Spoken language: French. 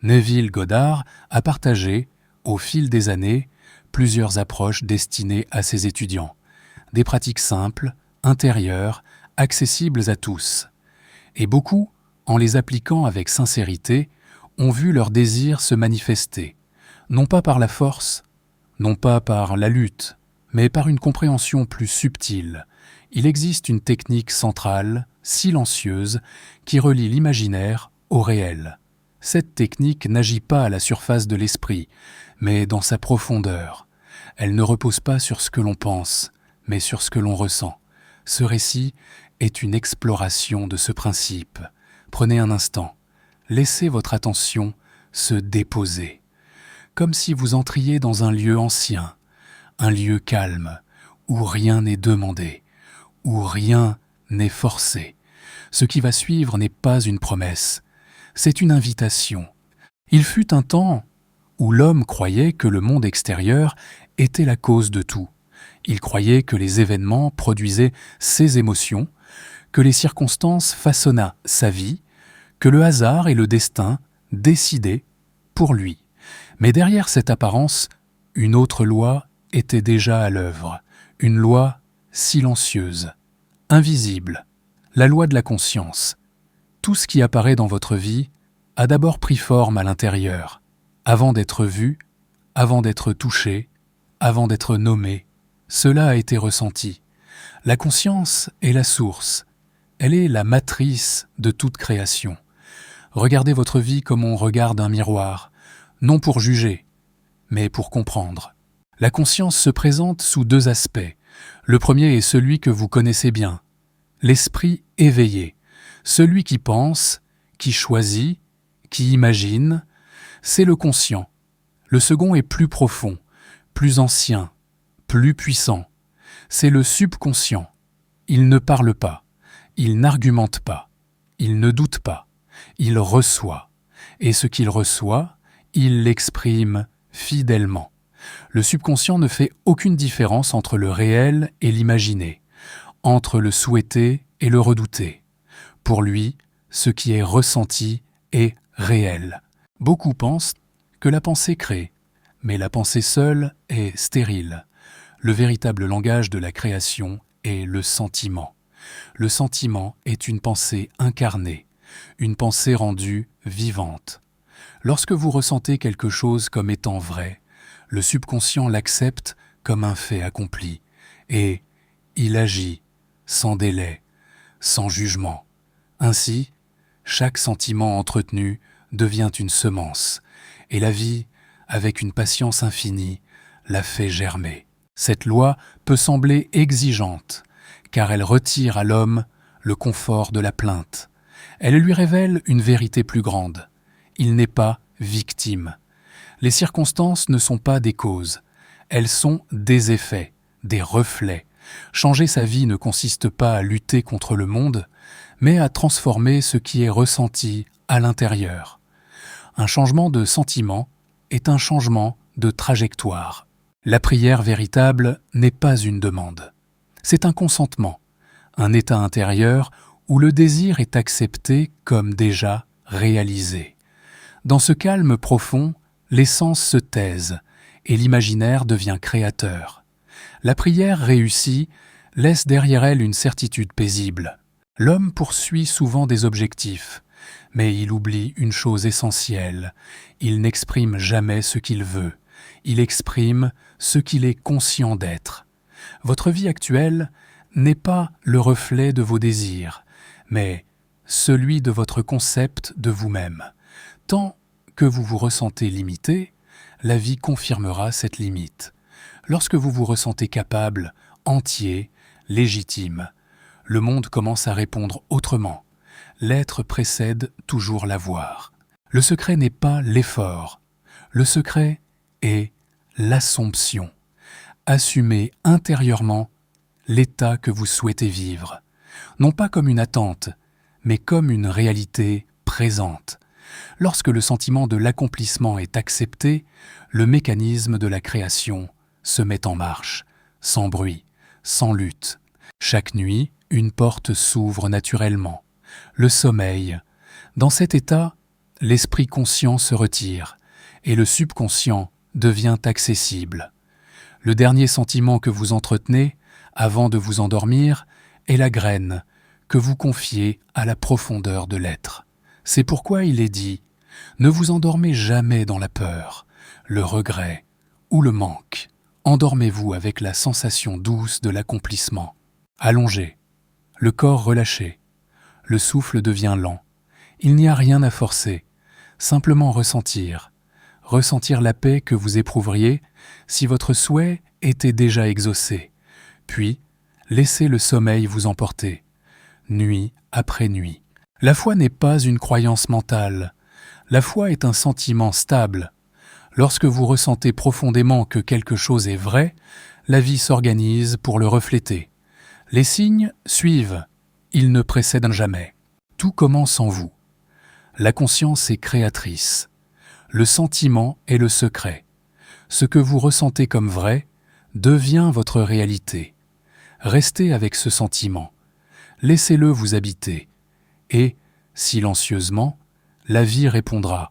Neville Goddard a partagé, au fil des années, plusieurs approches destinées à ses étudiants. Des pratiques simples, intérieures, accessibles à tous. Et beaucoup, en les appliquant avec sincérité, ont vu leur désir se manifester, non pas par la force, non pas par la lutte, mais par une compréhension plus subtile. Il existe une technique centrale, silencieuse, qui relie l'imaginaire au réel. Cette technique n'agit pas à la surface de l'esprit, mais dans sa profondeur. Elle ne repose pas sur ce que l'on pense, mais sur ce que l'on ressent. Ce récit est une exploration de ce principe. Prenez un instant, laissez votre attention se déposer, comme si vous entriez dans un lieu ancien, un lieu calme, où rien n'est demandé, où rien n'est forcé. Ce qui va suivre n'est pas une promesse, c'est une invitation. Il fut un temps où l'homme croyait que le monde extérieur était la cause de tout. Il croyait que les événements produisaient ses émotions, que les circonstances façonnaient sa vie, que le hasard et le destin décidaient pour lui. Mais derrière cette apparence, une autre loi était déjà à l'œuvre, une loi silencieuse, invisible, la loi de la conscience. Tout ce qui apparaît dans votre vie a d'abord pris forme à l'intérieur, avant d'être vu, avant d'être touché, avant d'être nommé. Cela a été ressenti. La conscience est la source, elle est la matrice de toute création. Regardez votre vie comme on regarde un miroir, non pour juger, mais pour comprendre. La conscience se présente sous deux aspects. Le premier est celui que vous connaissez bien, l'esprit éveillé, celui qui pense, qui choisit, qui imagine, c'est le conscient. Le second est plus profond, plus ancien, plus puissant. C'est le subconscient. Il ne parle pas, il n'argumente pas, il ne doute pas, il reçoit. Et ce qu'il reçoit, il l'exprime fidèlement. Le subconscient ne fait aucune différence entre le réel et l'imaginé, entre le souhaité et le redouté. Pour lui, ce qui est ressenti est réel. Beaucoup pensent que la pensée crée, mais la pensée seule est stérile. Le véritable langage de la création est le sentiment. Le sentiment est une pensée incarnée, une pensée rendue vivante. Lorsque vous ressentez quelque chose comme étant vrai, le subconscient l'accepte comme un fait accompli, et il agit sans délai, sans jugement. Ainsi, chaque sentiment entretenu devient une semence, et la vie, avec une patience infinie, la fait germer. Cette loi peut sembler exigeante, car elle retire à l'homme le confort de la plainte. Elle lui révèle une vérité plus grande. Il n'est pas victime. Les circonstances ne sont pas des causes, elles sont des effets, des reflets. Changer sa vie ne consiste pas à lutter contre le monde, mais à transformer ce qui est ressenti à l'intérieur. Un changement de sentiment est un changement de trajectoire. La prière véritable n'est pas une demande. C'est un consentement, un état intérieur où le désir est accepté comme déjà réalisé. Dans ce calme profond, les sens se taisent et l'imaginaire devient créateur. La prière réussie laisse derrière elle une certitude paisible. L'homme poursuit souvent des objectifs, mais il oublie une chose essentielle. Il n'exprime jamais ce qu'il veut. Il exprime ce qu'il est conscient d'être. Votre vie actuelle n'est pas le reflet de vos désirs, mais celui de votre concept de vous-même. Tant que vous vous ressentez limité, la vie confirmera cette limite. Lorsque vous vous ressentez capable, entier, légitime, le monde commence à répondre autrement. L'être précède toujours l'avoir. Le secret n'est pas l'effort. Le secret est l'assomption. Assumez intérieurement l'état que vous souhaitez vivre, non pas comme une attente, mais comme une réalité présente. Lorsque le sentiment de l'accomplissement est accepté, le mécanisme de la création se met en marche, sans bruit, sans lutte. Chaque nuit, une porte s'ouvre naturellement. Le sommeil. Dans cet état, l'esprit conscient se retire et le subconscient devient accessible. Le dernier sentiment que vous entretenez, avant de vous endormir, est la graine que vous confiez à la profondeur de l'être. C'est pourquoi il est dit « Ne vous endormez jamais dans la peur, le regret ou le manque. Endormez-vous avec la sensation douce de l'accomplissement. » Allongé, le corps relâché, le souffle devient lent. Il n'y a rien à forcer, simplement ressentir la paix que vous éprouveriez si votre souhait était déjà exaucé, puis laissez le sommeil vous emporter, nuit après nuit. La foi n'est pas une croyance mentale, la foi est un sentiment stable. Lorsque vous ressentez profondément que quelque chose est vrai, la vie s'organise pour le refléter. Les signes suivent, ils ne précèdent jamais. Tout commence en vous. La conscience est créatrice. Le sentiment est le secret. Ce que vous ressentez comme vrai devient votre réalité. Restez avec ce sentiment. Laissez-le vous habiter. Et, silencieusement, la vie répondra